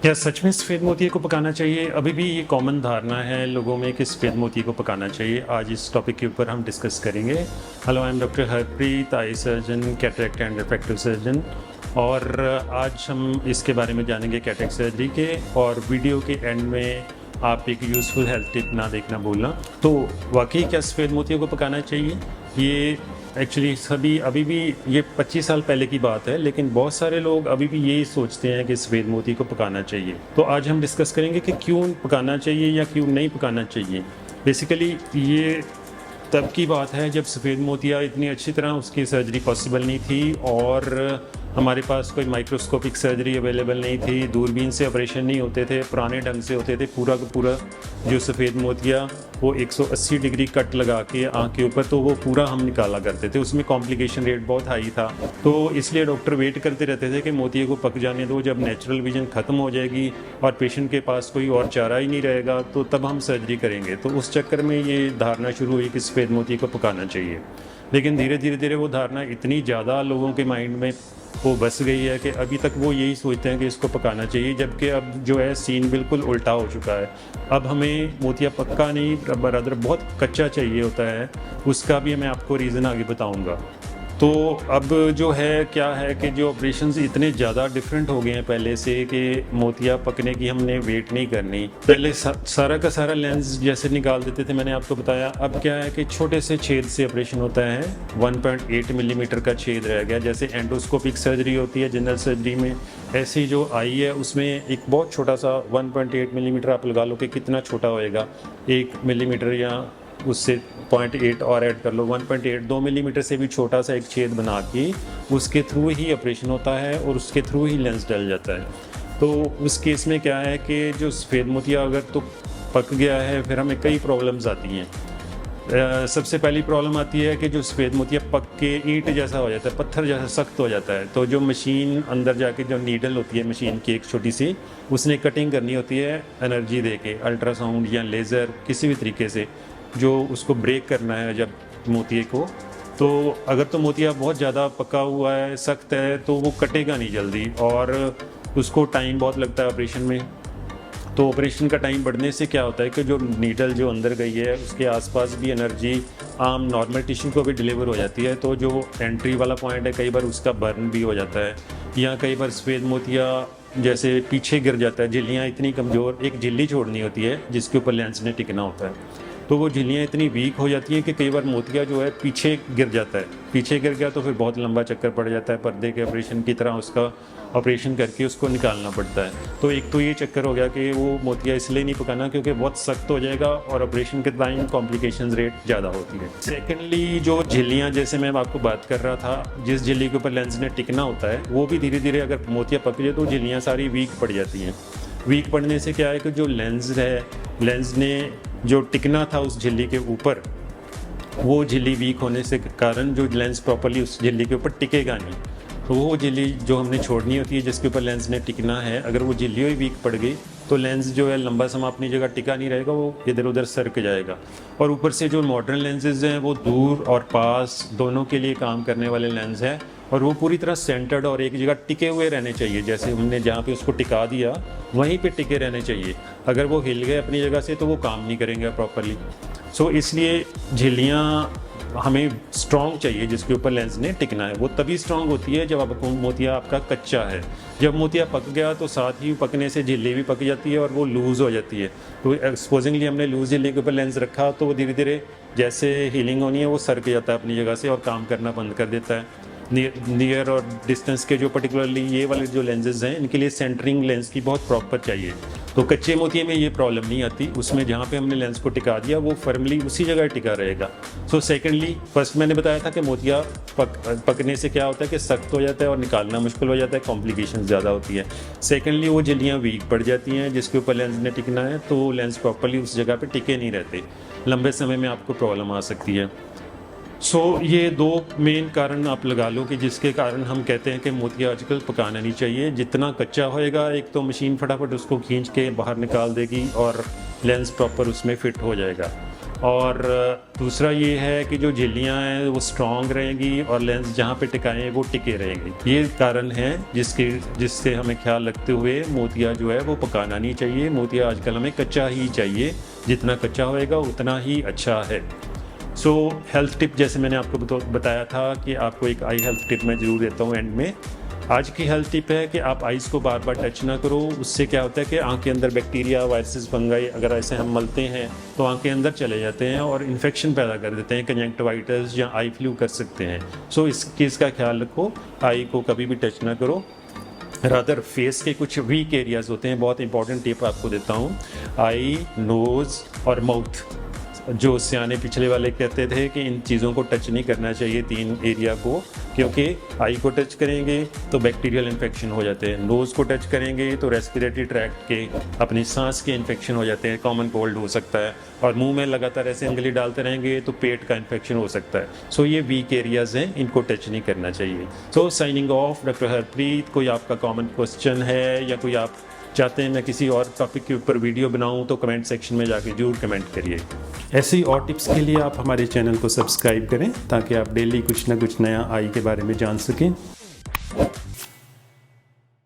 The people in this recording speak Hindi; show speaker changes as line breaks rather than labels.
क्या सच में सफ़ेद मोतिये को पकाना चाहिए? अभी भी ये कॉमन धारणा है लोगों में कि सफ़ेद मोतिये को पकाना चाहिए। आज इस टॉपिक के ऊपर हम डिस्कस करेंगे। Hello, I am doctor Harpreet, eye surgeon, cataract and refractive surgeon. और आज हम इसके बारे में जानेंगे कैटरेक्ट सर्जरी के, और वीडियो के एंड में आप एक यूज़फुल हेल्थ टिप ना देखना भूलना। तो वाकई क्या सफ़ेद मोतिये को पकाना चाहिए? ये एक्चुअली सभी अभी भी ये 25 साल पहले की बात है, लेकिन बहुत सारे लोग अभी भी यही सोचते हैं कि सफ़ेद मोती को पकाना चाहिए। तो आज हम डिस्कस करेंगे कि क्यों पकाना चाहिए या क्यों नहीं पकाना चाहिए। बेसिकली ये तब की बात है जब सफ़ेद मोतिया इतनी अच्छी तरह उसकी सर्जरी पॉसिबल नहीं थी, और हमारे पास कोई माइक्रोस्कोपिक सर्जरी अवेलेबल नहीं थी, दूरबीन से ऑपरेशन नहीं होते थे, पुराने ढंग से होते थे। पूरा का पूरा जो सफ़ेद मोतिया वो 180 डिग्री कट लगा के आँख के ऊपर, तो वो पूरा हम निकाला करते थे। उसमें कॉम्प्लिकेशन रेट बहुत हाई था, तो इसलिए डॉक्टर वेट करते रहते थे कि मोतिये को पक जाने दो। जब नेचुरल विजन ख़त्म हो जाएगी और पेशेंट के पास कोई और चारा ही नहीं रहेगा, तो तब हम सर्जरी करेंगे। तो उस चक्कर में ये धारणा शुरू हुई कि सफ़ेद मोतिये को पकाना चाहिए। लेकिन धीरे धीरे वो धारणा इतनी ज़्यादा लोगों के माइंड में वो बस गई है कि अभी तक वो यही सोचते हैं कि इसको पकाना चाहिए, जबकि अब जो है सीन बिल्कुल उल्टा हो चुका है। अब हमें मोतिया पक्का नहीं, बराबर बहुत कच्चा चाहिए होता है। उसका भी मैं आपको रीज़न आगे बताऊंगा। तो अब जो है क्या है कि जो ऑपरेशंस इतने ज़्यादा डिफरेंट हो गए हैं पहले से कि मोतिया पकने की हमने वेट नहीं करनी। पहले सारा का सारा लेंस जैसे निकाल देते थे, मैंने आपको बताया। अब क्या है कि छोटे से छेद से ऑपरेशन होता है। 1.8 मिलीमीटर का छेद रह गया। जैसे एंडोस्कोपिक सर्जरी होती है जनरल सर्जरी में, ऐसी जो आई है उसमें एक बहुत छोटा सा 1.8 मिलीमीटर, आप लगा लो कि कितना छोटा होएगा, 1 मिलीमीटर या उससे 0.8 और ऐड कर लो, 1.8 2 मिलीमीटर से भी छोटा सा एक छेद बना के उसके थ्रू ही ऑपरेशन होता है और उसके थ्रू ही लेंस डल जाता है। तो उस केस में क्या है कि जो सफ़ेद मोतिया अगर तो पक गया है, फिर हमें कई प्रॉब्लम्स आती हैं। सबसे पहली प्रॉब्लम आती है कि जो सफ़ेद मोतिया पक के ईंट जैसा हो जाता है, पत्थर जैसा सख्त हो जाता है। तो जो मशीन अंदर जाके जो नीडल होती है मशीन की एक छोटी सी, उसने कटिंग करनी होती है एनर्जी दे के, अल्ट्रासाउंड या लेज़र किसी भी तरीके से, जो उसको ब्रेक करना है जब मोतिये को। तो अगर तो मोतिया बहुत ज़्यादा पका हुआ है, सख्त है, तो वो कटेगा नहीं जल्दी, और उसको टाइम बहुत लगता है ऑपरेशन में। तो ऑपरेशन का टाइम बढ़ने से क्या होता है कि जो नीडल जो अंदर गई है उसके आसपास भी एनर्जी आम नॉर्मल टिश्यू को भी डिलीवर हो जाती है। तो जो एंट्री वाला पॉइंट है कई बार उसका बर्न भी हो जाता है, या कई बार सफ़ेद मोतिया जैसे पीछे गिर जाता है। झिल्लियाँ इतनी कमज़ोर, एक झिल्ली छोड़नी होती है जिसके ऊपर लेंस ने टिकना होता है, तो वो झिल्लियाँ इतनी वीक हो जाती हैं कि कई बार मोतिया जो है पीछे गिर जाता है। पीछे गिर गया तो फिर बहुत लंबा चक्कर पड़ जाता है, पर्दे के ऑपरेशन की तरह उसका ऑपरेशन करके उसको निकालना पड़ता है। तो एक तो ये चक्कर हो गया कि वो मोतिया इसलिए नहीं पकाना क्योंकि बहुत सख्त हो जाएगा और ऑपरेशन के टाइम कॉम्प्लिकेशन रेट ज़्यादा होती है। सेकेंडली, जो झिल्लियाँ जैसे मैं आपको बात कर रहा था, जिस झिल्ली के ऊपर लेंस ने टिकना होता है, वो भी धीरे धीरे अगर मोतिया पक जाए तो झिल्लियाँ सारी वीक पड़ जाती हैं। वीक पड़ने से क्या है कि जो लेंस है, लेंस ने जो टिकना था उस झिल्ली के ऊपर, वो झिल्ली वीक होने से कारण जो लेंस प्रॉपर्ली उस झिल्ली के ऊपर टिकेगा नहीं। तो वो झिल्ली जो हमने छोड़नी होती है जिसके ऊपर लेंस ने टिकना है, अगर वो झिल्ली ही वीक पड़ गई तो लेंस जो है लंबा समय अपनी जगह टिका नहीं रहेगा, वो इधर उधर सरक जाएगा। और ऊपर से जो मॉडर्न लेंसेज हैं वो दूर और पास दोनों के लिए काम करने वाले लेंस हैं, और वो पूरी तरह सेंटर्ड और एक जगह टिके हुए रहने चाहिए। जैसे हमने जहाँ पे उसको टिका दिया वहीं पे टिके रहने चाहिए। अगर वो हिल गए अपनी जगह से तो वो काम नहीं करेंगे प्रॉपरली। सो इसलिए झिल्लियाँ हमें स्ट्रॉन्ग चाहिए जिसके ऊपर लेंस ने टिकना है। वो तभी स्ट्रॉन्ग होती है जब आपको मोतिया आपका कच्चा है। जब मोतिया पक गया तो साथ ही पकने से झिल्ली भी पक जाती है और वो लूज़ हो जाती है। तो एक्सपोजिंगली हमने लूज़ झिल्ली के ऊपर लेंस रखा तो वो धीरे धीरे जैसे हीलिंग होनी है वो सरक जाता है अपनी जगह से और काम करना बंद कर देता है। नियर और डिस्टेंस के जो पर्टिकुलरली ये वाले जो लेंसेज हैं, इनके लिए सेंटरिंग लेंस की बहुत प्रॉपर चाहिए। तो कच्चे मोतिये में ये प्रॉब्लम नहीं आती, उसमें जहाँ पे हमने लेंस को टिका दिया वो फर्मली उसी जगह टिका रहेगा। सो सेकेंडली, फर्स्ट मैंने बताया था कि मोतिया पकने से क्या होता है कि सख्त हो जाता है और निकालना मुश्किल हो जाता है, कॉम्प्लिकेशन ज़्यादा होती है। सेकेंडली, वो झिल्लियाँ वीक पड़ जाती हैं जिसके ऊपर लेंस ने टिकना है, तो लेंस प्रॉपरली उस जगह पर टिके नहीं रहते, लंबे समय में आपको प्रॉब्लम आ सकती है। ये दो मेन कारण आप लगा लो कि जिसके कारण हम कहते हैं कि मोतिया आजकल पकाना नहीं चाहिए। जितना कच्चा होएगा, एक तो मशीन फटाफट उसको खींच के बाहर निकाल देगी और लेंस प्रॉपर उसमें फिट हो जाएगा। और दूसरा ये है कि जो झिल्लियाँ हैं वो स्ट्रॉन्ग रहेंगी और लेंस जहाँ पे टिकाएं वो टिके रहेंगे। ये कारण है जिससे हमें ख्याल रखते हुए मोतिया जो है वो पकाना नहीं चाहिए। मोतिया आजकल हमें कच्चा ही चाहिए, जितना कच्चा होएगा उतना ही अच्छा है। हेल्थ टिप जैसे मैंने आपको बताया था कि आपको एक आई हेल्थ टिप मैं ज़रूर देता हूँ एंड में। आज की हेल्थ टिप है कि आप आइज़ को बार बार टच ना करो। उससे क्या होता है कि आँख के अंदर बैक्टीरिया, वायरसेस, फंगाई अगर ऐसे हम मलते हैं तो आँख के अंदर चले जाते हैं और इन्फेक्शन पैदा कर देते हैं, कंजंक्टिवाइटिस या आई फ्लू कर सकते हैं। इस चीज़ का ख्याल रखो, आई को कभी भी टच ना करो। रादर फेस के कुछ वीक एरियाज़ होते हैं, बहुत इंपॉर्टेंट टिप आपको देता हूँ। आई, नोज़ और माउथ, जो सियाने पिछले वाले कहते थे कि इन चीज़ों को टच नहीं करना चाहिए, 3 एरिया को, क्योंकि आई को टच करेंगे तो बैक्टीरियल इन्फेक्शन हो जाते हैं, नोज़ को टच करेंगे तो रेस्पिरेटरी ट्रैक्ट के, अपनी सांस के इन्फेक्शन हो जाते हैं, कॉमन कोल्ड हो सकता है, और मुंह में लगातार ऐसे उंगली डालते रहेंगे तो पेट का इन्फेक्शन हो सकता है। ये वीक एरियाज़ हैं, इनको टच नहीं करना चाहिए। Signing off, doctor Harpreet. कोई आपका कॉमन क्वेश्चन है या कोई आप चाहते हैं मैं किसी और टॉपिक के ऊपर वीडियो बनाऊं तो कमेंट सेक्शन में जाके जरूर कमेंट करिए। ऐसी और टिप्स के लिए आप हमारे चैनल को सब्सक्राइब करें ताकि आप डेली कुछ ना कुछ नया आई के बारे में जान सकें।